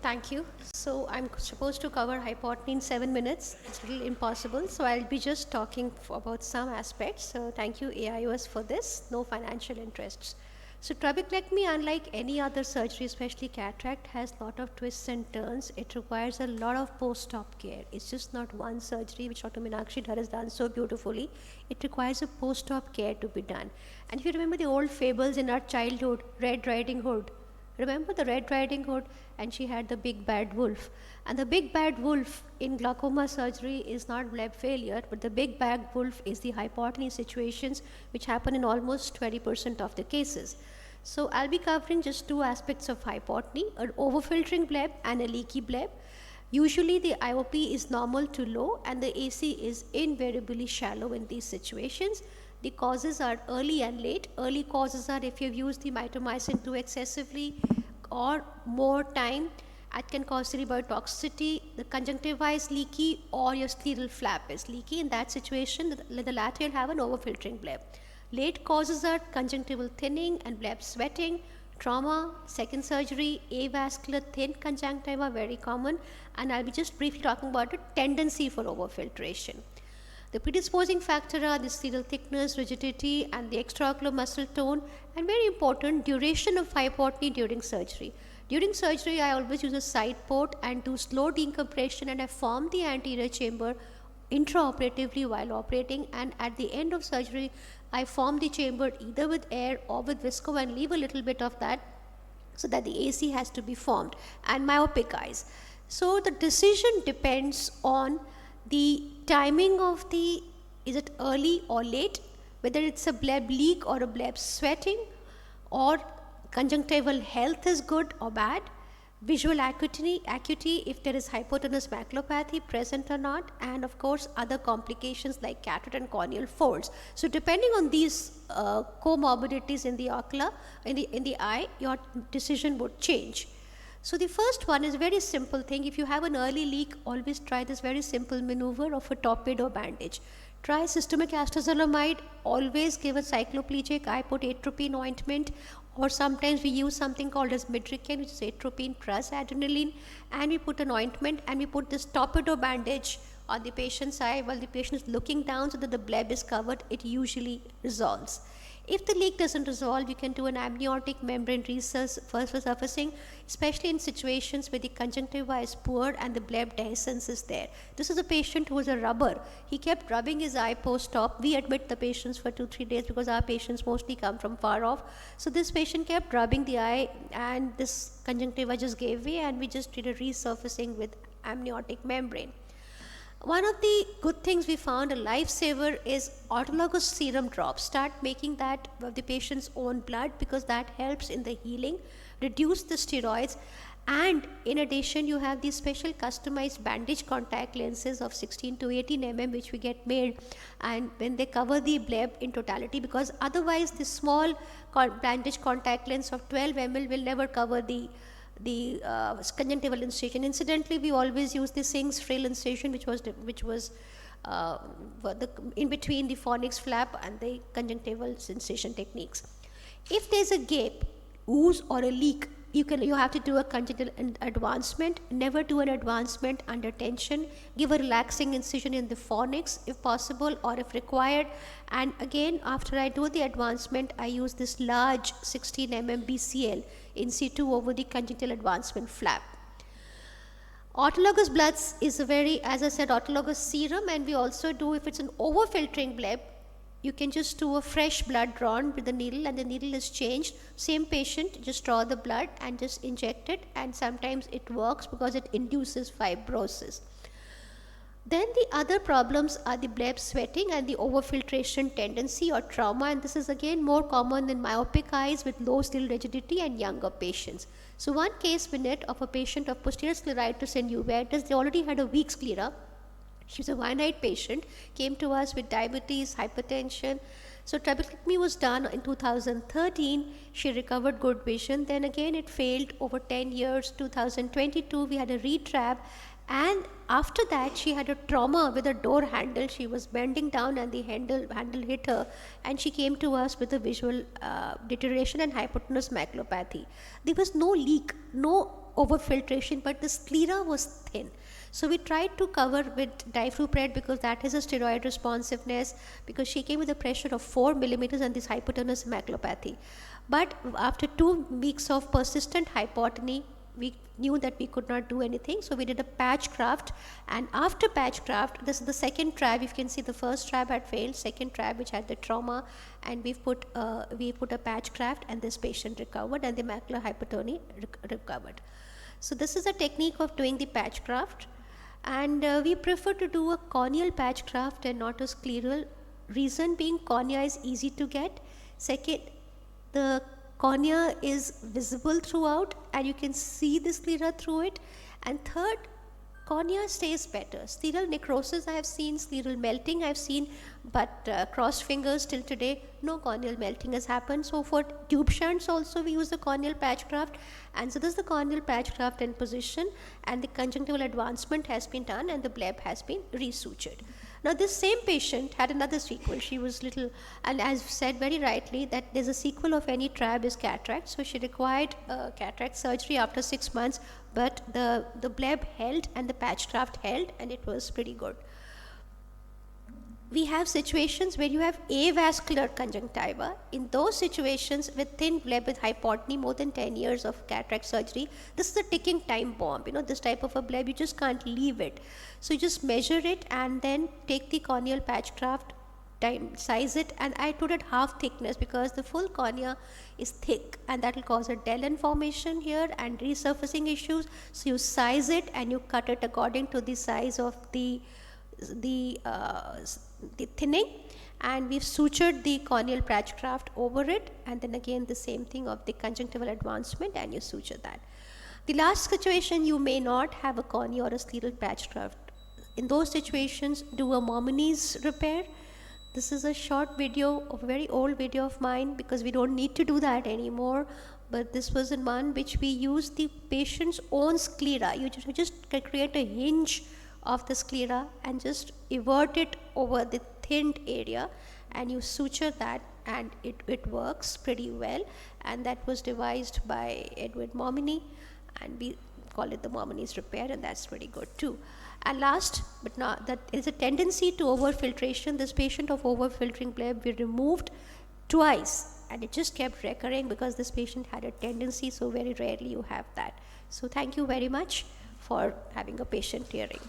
Thank you. So I'm supposed to cover hypotony in 7 minutes. It's really impossible. So I'll be just talking about some aspects. So thank you AIOS for this. No financial interests. So trabeculectomy, unlike any other surgery, especially cataract, has a lot of twists and turns. It requires a lot of post-op care. It's just not one surgery, which Dr. Meenakshi Dhar has done so beautifully. It requires a post-op care to be done. And if you remember the old fables in our childhood, Red Riding Hood, remember the Red Riding Hood? And she had the big bad wolf. And the big bad wolf in glaucoma surgery is not bleb failure, but the big bad wolf is the hypotony situations which happen in almost 20% of the cases. So I'll be covering just two aspects of hypotony, an overfiltering bleb and a leaky bleb. Usually the IOP is normal to low and the AC is invariably shallow in these situations. The causes are early and late. Early causes are if you've used the mitomycin too excessively or more time. That can cause cerebral toxicity. The conjunctiva is leaky or your scleral flap is leaky. In that situation, the latter will have an overfiltering bleb. Late causes are conjunctival thinning and bleb sweating, trauma, second surgery, avascular thin conjunctiva, very common, and I'll be just briefly talking about a tendency for overfiltration. The predisposing factor are the scleral thickness, rigidity, and the extraocular muscle tone, and very important, duration of hypotony during surgery. During surgery, I always use a side port and do slow decompression, and I form the anterior chamber intraoperatively while operating, and at the end of surgery, I form the chamber either with air or with visco and leave a little bit of that so that the AC has to be formed, and myopic eyes. So the decision depends on the timing of the, is it early or late, whether it's a bleb leak or a bleb sweating, or conjunctival health is good or bad, visual acuity if there is hypotenuse maculopathy present or not, and of course other complications like cataract and corneal folds. So depending on these comorbidities in the ocular, in the eye, your decision would change. So the first one is a very simple thing. If you have an early leak, always try this very simple maneuver of a torpedo bandage. Try systemic acetazolamide, always give a cycloplegic. I put atropine ointment, or sometimes we use something called as Midrican, which is atropine plus adrenaline, and we put an ointment and we put this torpedo bandage on the patient's eye while the patient is looking down so that the bleb is covered. It usually resolves. If the leak doesn't resolve, you can do an amniotic membrane resurfacing, especially in situations where the conjunctiva is poor and the bleb dehiscence is there. This is a patient who was a rubber. He kept rubbing his eye post-op. We admit the patients for 2-3 days because our patients mostly come from far off. So this patient kept rubbing the eye and this conjunctiva just gave way, and we just did a resurfacing with amniotic membrane. One of the good things we found, a lifesaver, is autologous serum drops. Start making that of the patient's own blood because that helps in the healing, reduce the steroids, and in addition you have these special customized bandage contact lenses of 16 to 18 mm which we get made, and when they cover the bleb in totality, because otherwise the small bandage contact lens of 12 mm will never cover the conjunctival incision. Incidentally, we always use the Singh's frail incision, which was in between the fornix flap and the conjunctival incision techniques. If there's a gap, ooze, or a leak, you have to do a conjunctival advancement. Never do an advancement under tension. Give a relaxing incision in the fornix if possible or if required. And again, after I do the advancement, I use this large 16 mm BCL in situ over the conjunctival advancement flap. Autologous bloods is a very, as I said, autologous serum, and we also do, if it's an overfiltering bleb, you can just do a fresh blood drawn with the needle, and the needle is changed. Same patient, just draw the blood and just inject it, and sometimes it works because it induces fibrosis. Then the other problems are the bleb sweating and the overfiltration tendency or trauma, and this is again more common in myopic eyes with low scleral rigidity and younger patients. So one case, Vinette, of a patient of posterior scleritis and uveitis, they already had a weak sclera. She was a one-eyed patient, came to us with diabetes, hypertension. So trabeculectomy was done in 2013. She recovered good vision. Then again it failed over 10 years. 2022 we had a retrab, and after that she had a trauma with a door handle. She was bending down and the handle hit her, and she came to us with a visual deterioration and hypotenuse maculopathy. There was no leak, no overfiltration, but the sclera was thin. So we tried to cover with diflupred because that has a steroid responsiveness, because she came with a pressure of 4 millimeters and this hypotenuse hematopathy. But after 2 weeks of persistent hypotony, we knew that we could not do anything, so we did a patch graft. And after patch graft, this is the second trab. You can see the first trab had failed, second trab which had the trauma, and we put a patch graft, and this patient recovered and the macular hypertony recovered. So this is a technique of doing the patch graft, and we prefer to do a corneal patch graft and not a scleral. Reason being, cornea is easy to get. Second, the cornea is visible throughout and you can see the sclera through it. And third, cornea stays better. Scleral necrosis I have seen, scleral melting I have seen, but crossed fingers till today, no corneal melting has happened. So for tube shunts also we use the corneal patch graft, and so this is the corneal patch graft in position, and the conjunctival advancement has been done and the bleb has been resutured. Now this same patient had another sequel. She was little, and as said very rightly, that there's a sequel of any trab is cataract. So she required cataract surgery after 6 months, but the bleb held and the patch graft held, and it was pretty good. We have situations where you have avascular conjunctiva. In those situations with thin bleb with hypotony, more than 10 years of cataract surgery, this is a ticking time bomb. You know, this type of a bleb, you just can't leave it. So you just measure it and then take the corneal patch graft, size it, and I put it half thickness because the full cornea is thick and that will cause a Dellen formation here and resurfacing issues. So you size it and you cut it according to the size of the thinning, and we've sutured the corneal patch graft over it, and then again the same thing of the conjunctival advancement, and you suture that. The last situation, you may not have a cornea or a scleral patch graft. In those situations, do a Momini's repair. This is a short video, a very old video of mine, because we don't need to do that anymore, but this was in one which we used the patient's own sclera. You just create a hinge of the sclera and just invert it over the thinned area, and you suture that, and it works pretty well. And that was devised by Edward Momini, and we call it the Momini's repair, and that's pretty good too. And last but not, that is a tendency to overfiltration. This patient of overfiltering bleb we removed twice, and it just kept recurring because this patient had a tendency, so very rarely you have that. So thank you very much for having a patient hearing.